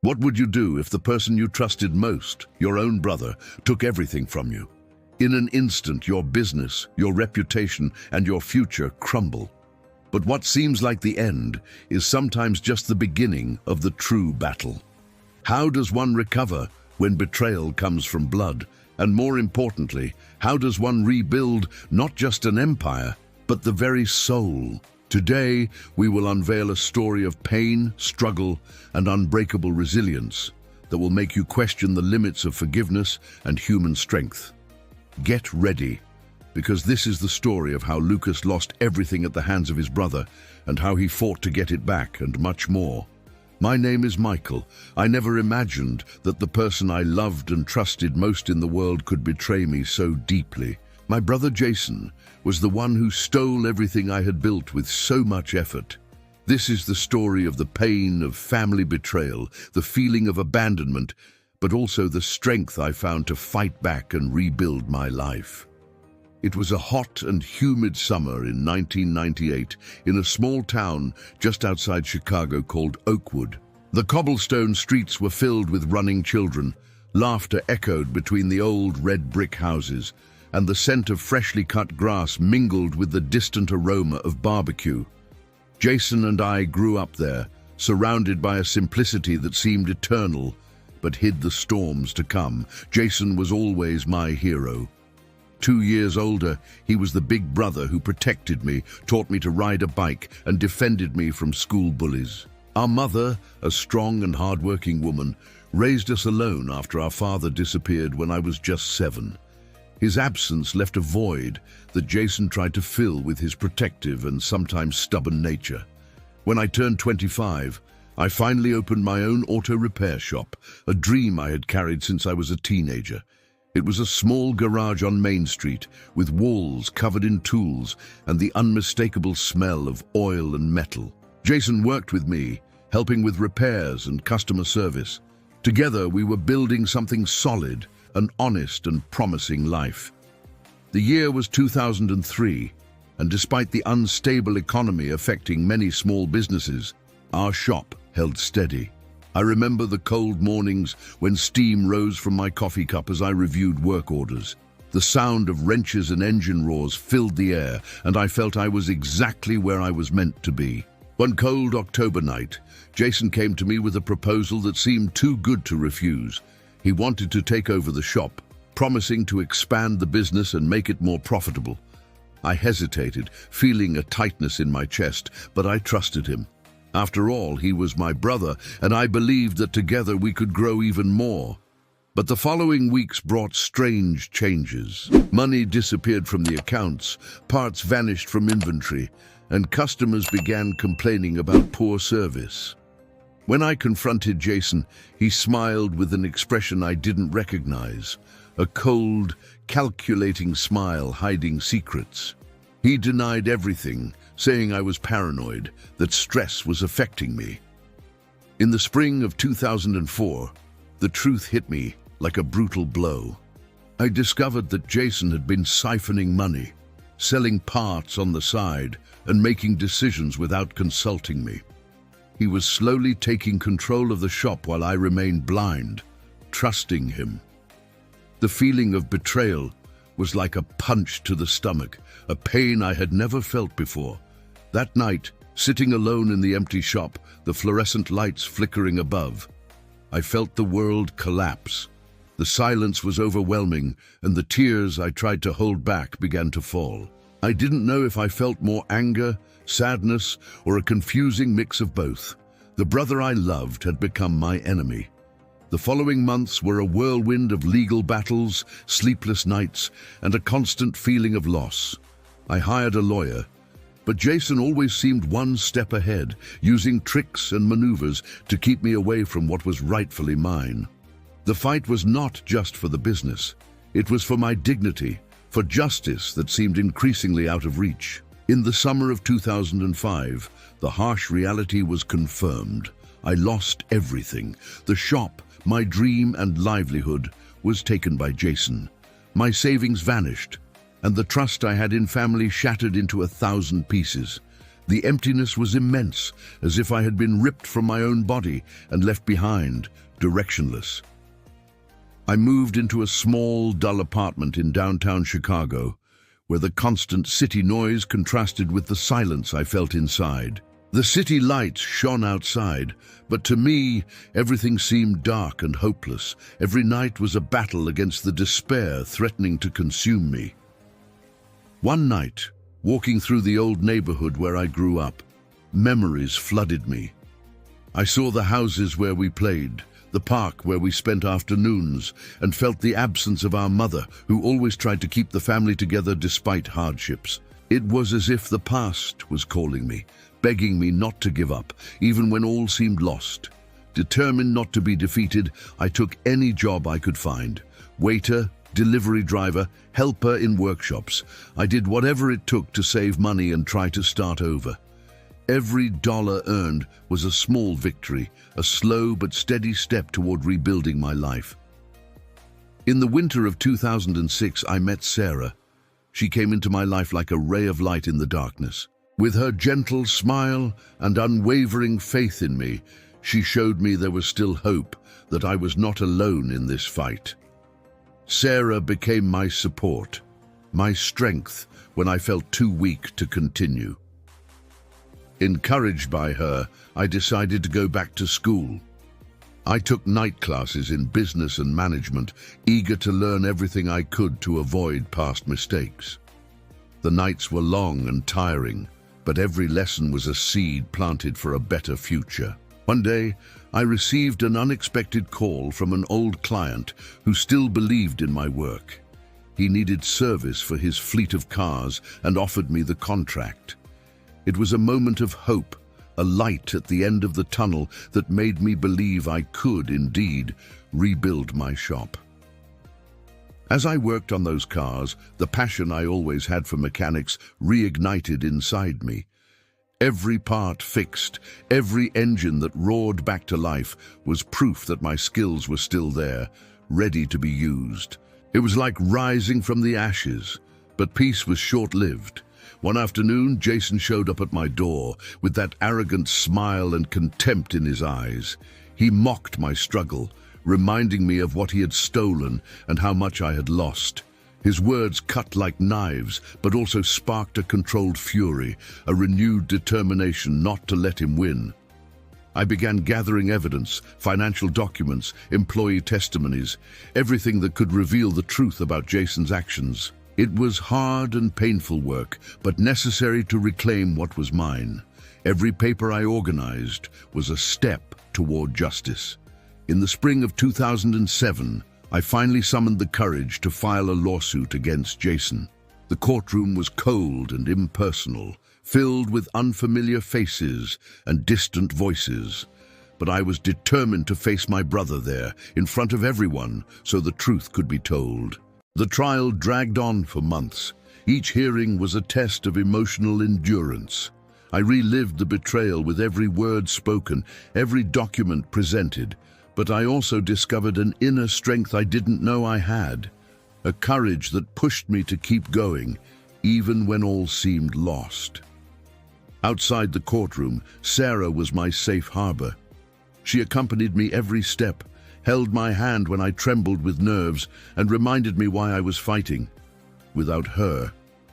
What would you do if the person you trusted most, your own brother, took everything from you? In an instant, your business, your reputation, and your future crumble. But what seems like the end is sometimes just the beginning of the true battle. How does one recover when betrayal comes from blood? And more importantly, how does one rebuild not just an empire, but the very soul? Today, we will unveil a story of pain, struggle, and unbreakable resilience that will make you question the limits of forgiveness and human strength. Get ready, because this is the story of how Lucas lost everything at the hands of his brother and how he fought to get it back, and much more. My name is Michael. I never imagined that the person I loved and trusted most in the world could betray me so deeply. My brother Jason was the one who stole everything I had built with so much effort. This is the story of the pain of family betrayal, the feeling of abandonment, but also the strength I found to fight back and rebuild my life. It was a hot and humid summer in 1998 in a small town just outside Chicago called Oakwood. The cobblestone streets were filled with running children. Laughter echoed between the old red brick houses, and the scent of freshly cut grass mingled with the distant aroma of barbecue. Jason and I grew up there, surrounded by a simplicity that seemed eternal, but hid the storms to come. Jason was always my hero. 2 years older, he was the big brother who protected me, taught me to ride a bike, and defended me from school bullies. Our mother, a strong and hard-working woman, raised us alone after our father disappeared when I was just 7. His absence left a void that Jason tried to fill with his protective and sometimes stubborn nature. When I turned 25, I finally opened my own auto repair shop, a dream I had carried since I was a teenager. It was a small garage on Main Street, with walls covered in tools and the unmistakable smell of oil and metal. Jason worked with me, helping with repairs and customer service. Together, we were building something solid, an honest and promising life. The year was 2003, and despite the unstable economy affecting many small businesses, our shop held steady. I remember the cold mornings when steam rose from my coffee cup as I reviewed work orders. The sound of wrenches and engine roars filled the air, and I felt I was exactly where I was meant to be. One cold October night, Jason came to me with a proposal that seemed too good to refuse. He wanted to take over the shop, promising to expand the business and make it more profitable. I hesitated, feeling a tightness in my chest, but I trusted him. After all, he was my brother, and I believed that together we could grow even more. But the following weeks brought strange changes. Money disappeared from the accounts, parts vanished from inventory, and customers began complaining about poor service. When I confronted Jason, he smiled with an expression I didn't recognize, a cold, calculating smile hiding secrets. He denied everything, saying I was paranoid, that stress was affecting me. In the spring of 2004, the truth hit me like a brutal blow. I discovered that Jason had been siphoning money, selling parts on the side, and making decisions without consulting me. He was slowly taking control of the shop while I remained blind, trusting him. The feeling of betrayal was like a punch to the stomach, a pain I had never felt before. That night, sitting alone in the empty shop, the fluorescent lights flickering above, I felt the world collapse. The silence was overwhelming, and the tears I tried to hold back began to fall. I didn't know if I felt more anger, sadness, or a confusing mix of both. The brother I loved had become my enemy. The following months were a whirlwind of legal battles, sleepless nights, and a constant feeling of loss. I hired a lawyer, but Jason always seemed one step ahead, using tricks and maneuvers to keep me away from what was rightfully mine. The fight was not just for the business. It was for my dignity, for justice that seemed increasingly out of reach. In the summer of 2005, the harsh reality was confirmed. I lost everything. The shop, my dream and livelihood, was taken by Jason. My savings vanished, and the trust I had in family shattered into 1,000 pieces. The emptiness was immense, as if I had been ripped from my own body and left behind, directionless. I moved into a small, dull apartment in downtown Chicago, where the constant city noise contrasted with the silence I felt inside. The city lights shone outside, but to me, everything seemed dark and hopeless. Every night was a battle against the despair threatening to consume me. One night, walking through the old neighborhood where I grew up, memories flooded me. I saw the houses where we played, the park where we spent afternoons, and felt the absence of our mother, who always tried to keep the family together despite hardships. It was as if the past was calling me, begging me not to give up, even when all seemed lost. Determined not to be defeated, I took any job I could find. Waiter, delivery driver, helper in workshops. I did whatever it took to save money and try to start over. Every dollar earned was a small victory, a slow but steady step toward rebuilding my life. In the winter of 2006, I met Sarah. She came into my life like a ray of light in the darkness. With her gentle smile and unwavering faith in me, she showed me there was still hope, that I was not alone in this fight. Sarah became my support, my strength when I felt too weak to continue. Encouraged by her, I decided to go back to school. I took night classes in business and management, eager to learn everything I could to avoid past mistakes. The nights were long and tiring, but every lesson was a seed planted for a better future. One day, I received an unexpected call from an old client who still believed in my work. He needed service for his fleet of cars and offered me the contract. It was a moment of hope, a light at the end of the tunnel that made me believe I could, indeed, rebuild my shop. As I worked on those cars, the passion I always had for mechanics reignited inside me. Every part fixed, every engine that roared back to life was proof that my skills were still there, ready to be used. It was like rising from the ashes, but peace was short-lived. One afternoon, Jason showed up at my door with that arrogant smile and contempt in his eyes. He mocked my struggle, reminding me of what he had stolen and how much I had lost. His words cut like knives, but also sparked a controlled fury, a renewed determination not to let him win. I began gathering evidence, financial documents, employee testimonies, everything that could reveal the truth about Jason's actions. It was hard and painful work, but necessary to reclaim what was mine. Every paper I organized was a step toward justice. In the spring of 2007, I finally summoned the courage to file a lawsuit against Jason. The courtroom was cold and impersonal, filled with unfamiliar faces and distant voices. But I was determined to face my brother there, in front of everyone, so the truth could be told. The trial dragged on for months. Each hearing was a test of emotional endurance. I relived the betrayal with every word spoken, every document presented. But I also discovered an inner strength I didn't know I had, a courage that pushed me to keep going, even when all seemed lost. Outside the courtroom, Sarah was my safe harbor. She accompanied me every step, held my hand when I trembled with nerves, and reminded me why I was fighting. Without her,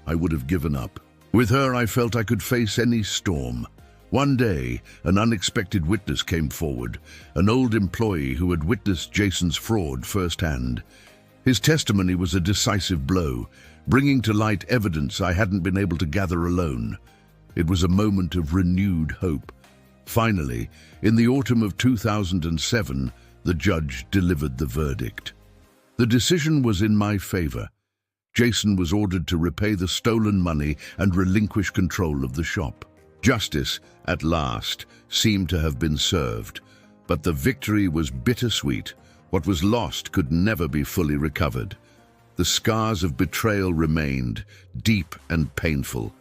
I would have given up. With her, I felt I could face any storm. One day, an unexpected witness came forward, an old employee who had witnessed Jason's fraud firsthand. His testimony was a decisive blow, bringing to light evidence I hadn't been able to gather alone. It was a moment of renewed hope. Finally, in the autumn of 2007, the judge delivered the verdict. The decision was in my favor. Jason was ordered to repay the stolen money and relinquish control of the shop. Justice, at last, seemed to have been served, but the victory was bittersweet. What was lost could never be fully recovered. The scars of betrayal remained, deep and painful.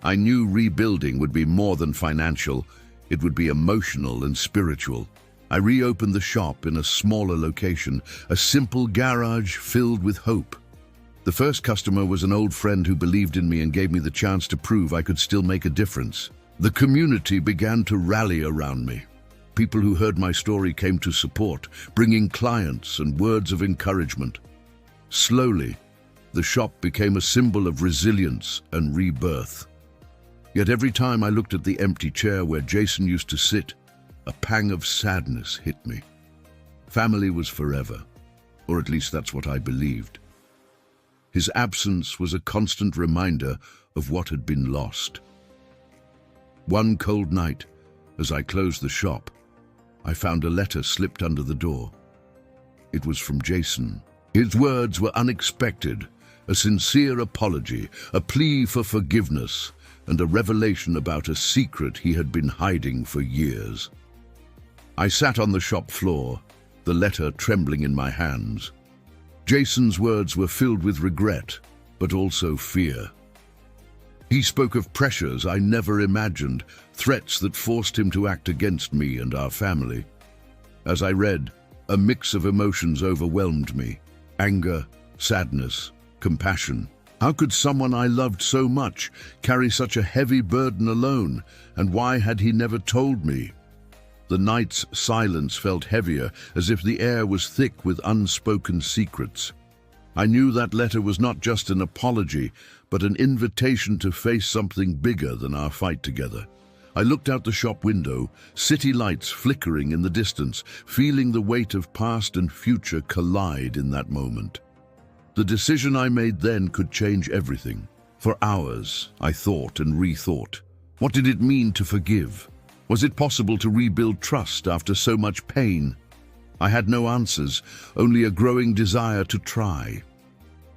I knew rebuilding would be more than financial. It would be emotional and spiritual. I reopened the shop in a smaller location, a simple garage filled with hope. The first customer was an old friend who believed in me and gave me the chance to prove I could still make a difference. The community began to rally around me. People who heard my story came to support, bringing clients and words of encouragement. Slowly, the shop became a symbol of resilience and rebirth. Yet every time I looked at the empty chair where Jason used to sit, a pang of sadness hit me. Family was forever, or at least that's what I believed. His absence was a constant reminder of what had been lost. One cold night, as I closed the shop, I found a letter slipped under the door. It was from Jason. His words were unexpected, a sincere apology, a plea for forgiveness, and a revelation about a secret he had been hiding for years. I sat on the shop floor, the letter trembling in my hands. Jason's words were filled with regret, but also fear. He spoke of pressures I never imagined, threats that forced him to act against me and our family. As I read, a mix of emotions overwhelmed me: anger, sadness, compassion. How could someone I loved so much carry such a heavy burden alone, and why had he never told me? The night's silence felt heavier, as if the air was thick with unspoken secrets. I knew that letter was not just an apology, but an invitation to face something bigger than our fight together. I looked out the shop window, city lights flickering in the distance, feeling the weight of past and future collide in that moment. The decision I made then could change everything. For hours, I thought and rethought. What did it mean to forgive? Was it possible to rebuild trust after so much pain? I had no answers, only a growing desire to try.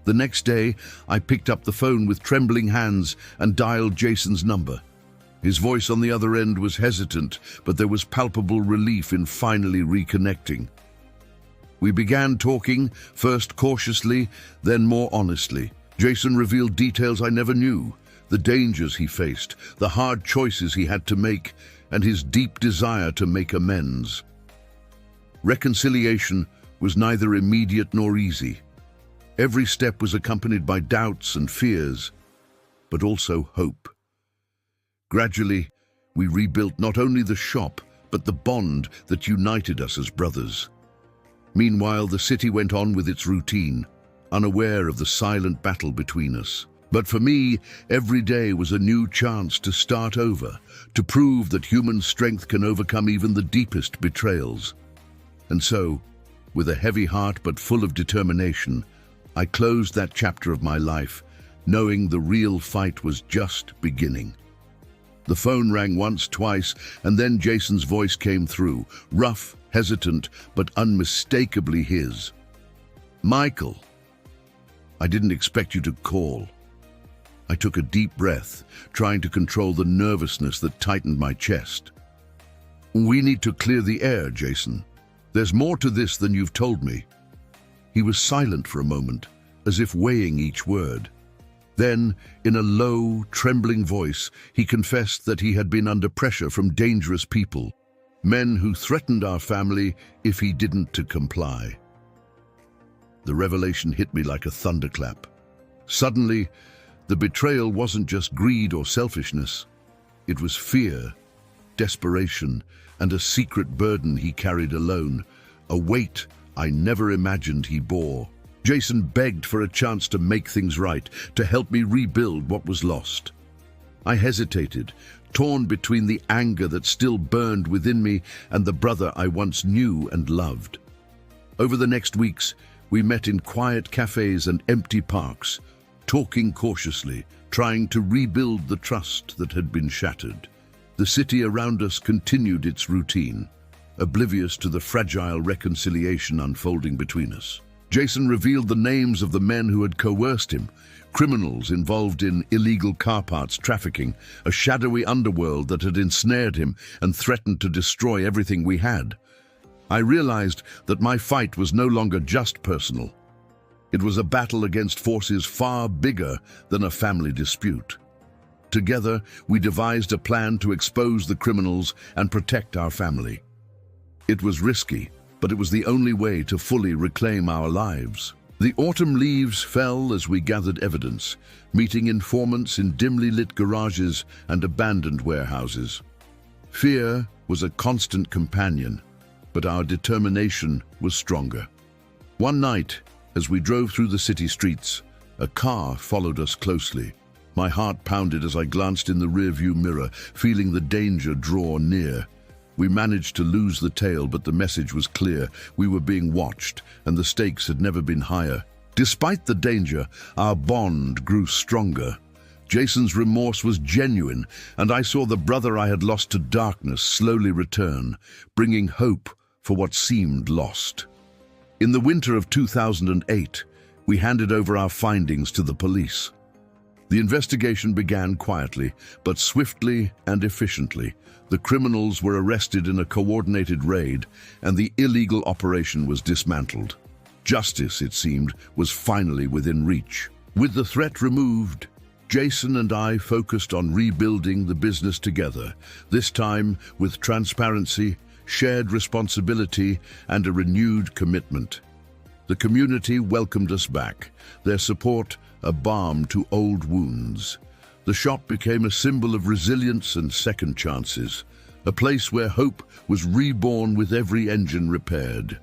The next day, I picked up the phone with trembling hands and dialed Jason's number. His voice on the other end was hesitant, but there was palpable relief in finally reconnecting. We began talking, first cautiously, then more honestly. Jason revealed details I never knew: the dangers he faced, the hard choices he had to make, and his deep desire to make amends. Reconciliation was neither immediate nor easy. Every step was accompanied by doubts and fears, but also hope. Gradually, we rebuilt not only the shop, but the bond that united us as brothers. Meanwhile, the city went on with its routine, unaware of the silent battle between us. But for me, every day was a new chance to start over, to prove that human strength can overcome even the deepest betrayals. And so, with a heavy heart but full of determination, I closed that chapter of my life, knowing the real fight was just beginning. The phone rang once, twice, and then Jason's voice came through, rough, hesitant, but unmistakably his. "Michael, I didn't expect you to call." I took a deep breath, trying to control the nervousness that tightened my chest. "We need to clear the air, Jason. There's more to this than you've told me." He was silent for a moment, as if weighing each word. Then, in a low, trembling voice, he confessed that he had been under pressure from dangerous people, men who threatened our family if he didn't comply. The revelation hit me like a thunderclap. Suddenly, the betrayal wasn't just greed or selfishness. It was fear, desperation, and a secret burden he carried alone, a weight I never imagined he bore. Jason begged for a chance to make things right, to help me rebuild what was lost. I hesitated, torn between the anger that still burned within me and the brother I once knew and loved. Over the next weeks, we met in quiet cafes and empty parks, talking cautiously, trying to rebuild the trust that had been shattered. The city around us continued its routine, oblivious to the fragile reconciliation unfolding between us. Jason revealed the names of the men who had coerced him, criminals involved in illegal car parts trafficking, a shadowy underworld that had ensnared him and threatened to destroy everything we had. I realized that my fight was no longer just personal. It was a battle against forces far bigger than a family dispute. Together, we devised a plan to expose the criminals and protect our family. It was risky, but it was the only way to fully reclaim our lives. The autumn leaves fell as we gathered evidence, meeting informants in dimly lit garages and abandoned warehouses. Fear was a constant companion, but our determination was stronger. One night, as we drove through the city streets, a car followed us closely. My heart pounded as I glanced in the rearview mirror, feeling the danger draw near. We managed to lose the tail, but the message was clear. We were being watched, and the stakes had never been higher. Despite the danger, our bond grew stronger. Jason's remorse was genuine, and I saw the brother I had lost to darkness slowly return, bringing hope for what seemed lost. In the winter of 2008, we handed over our findings to the police. The investigation began quietly, but swiftly and efficiently. The criminals were arrested in a coordinated raid, and the illegal operation was dismantled. Justice, it seemed, was finally within reach. With the threat removed, Jason and I focused on rebuilding the business together, this time with transparency, shared responsibility, and a renewed commitment. The community welcomed us back, their support a balm to old wounds. The shop became a symbol of resilience and second chances, a place where hope was reborn with every engine repaired.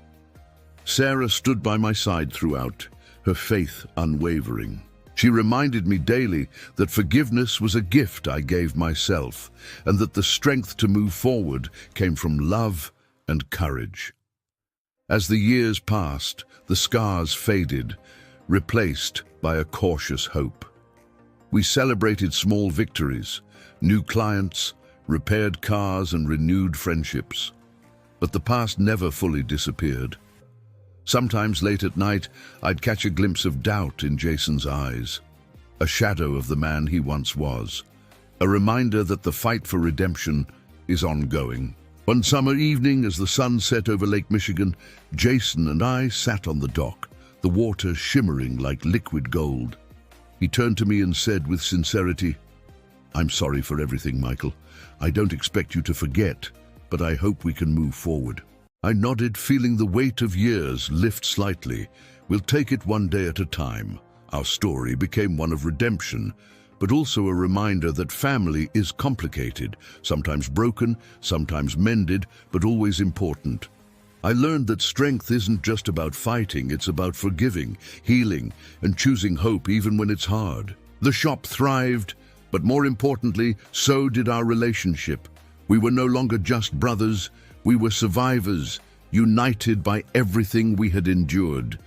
Sarah stood by my side throughout, her faith unwavering. She reminded me daily that forgiveness was a gift I gave myself, and that the strength to move forward came from love and courage. As the years passed, the scars faded, replaced by a cautious hope. We celebrated small victories, new clients, repaired cars, and renewed friendships. But the past never fully disappeared. Sometimes late at night, I'd catch a glimpse of doubt in Jason's eyes, a shadow of the man he once was, a reminder that the fight for redemption is ongoing. One summer evening, as the sun set over Lake Michigan, Jason and I sat on the dock, the water shimmering like liquid gold. He turned to me and said with sincerity, "I'm sorry for everything, Michael. I don't expect you to forget, but I hope we can move forward." I nodded, feeling the weight of years lift slightly. "We'll take it one day at a time." Our story became one of redemption, but also a reminder that family is complicated, sometimes broken, sometimes mended, but always important. I learned that strength isn't just about fighting, it's about forgiving, healing, and choosing hope even when it's hard. The shop thrived, but more importantly, so did our relationship. We were no longer just brothers, we were survivors, united by everything we had endured.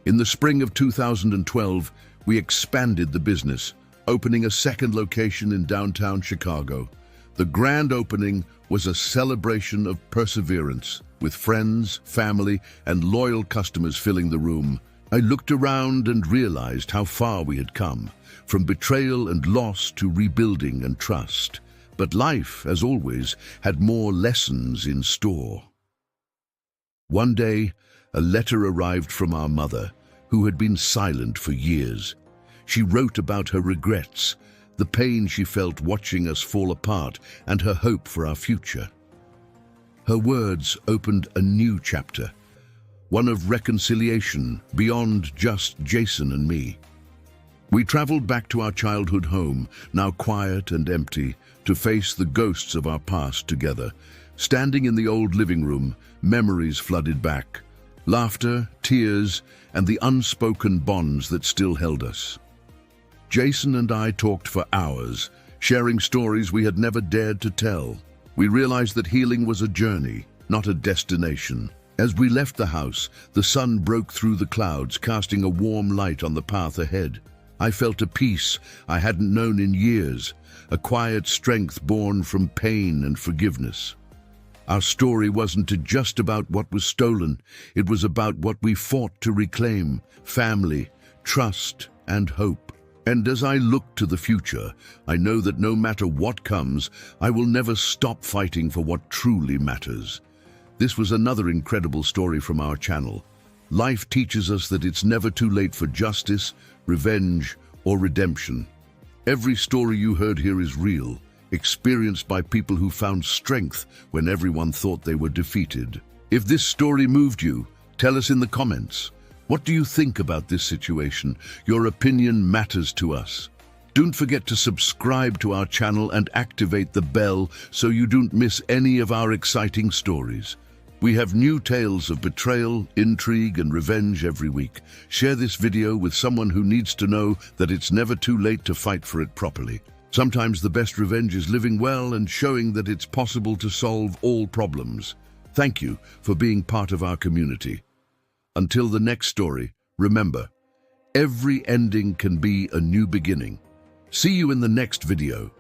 In the spring of 2012, we expanded the business, opening a second location in downtown Chicago. The grand opening was a celebration of perseverance, with friends, family, and loyal customers filling the room. I looked around and realized how far we had come, from betrayal and loss to rebuilding and trust. But life, as always, had more lessons in store. One day, a letter arrived from our mother, who had been silent for years. She wrote about her regrets, the pain she felt watching us fall apart, and her hope for our future. Her words opened a new chapter, one of reconciliation beyond just Jason and me. We traveled back to our childhood home, now quiet and empty, to face the ghosts of our past together. Standing in the old living room, memories flooded back. Laughter, tears, and the unspoken bonds that still held us. Jason and I talked for hours, sharing stories we had never dared to tell. We realized that healing was a journey, not a destination. As we left the house, the sun broke through the clouds, casting a warm light on the path ahead. I felt a peace I hadn't known in years, a quiet strength born from pain and forgiveness. Our story wasn't just about what was stolen, it was about what we fought to reclaim: family, trust, and hope. And as I look to the future, I know that no matter what comes, I will never stop fighting for what truly matters. This was another incredible story from our channel. Life teaches us that it's never too late for justice, revenge, or redemption. Every story you heard here is real, experienced by people who found strength when everyone thought they were defeated. If this story moved you, tell us in the comments. What do you think about this situation? Your opinion matters to us. Don't forget to subscribe to our channel and activate the bell so you don't miss any of our exciting stories. We have new tales of betrayal, intrigue, and revenge every week. Share this video with someone who needs to know that it's never too late to fight for it properly. Sometimes the best revenge is living well and showing that it's possible to solve all problems. Thank you for being part of our community. Until the next story, remember, every ending can be a new beginning. See you in the next video.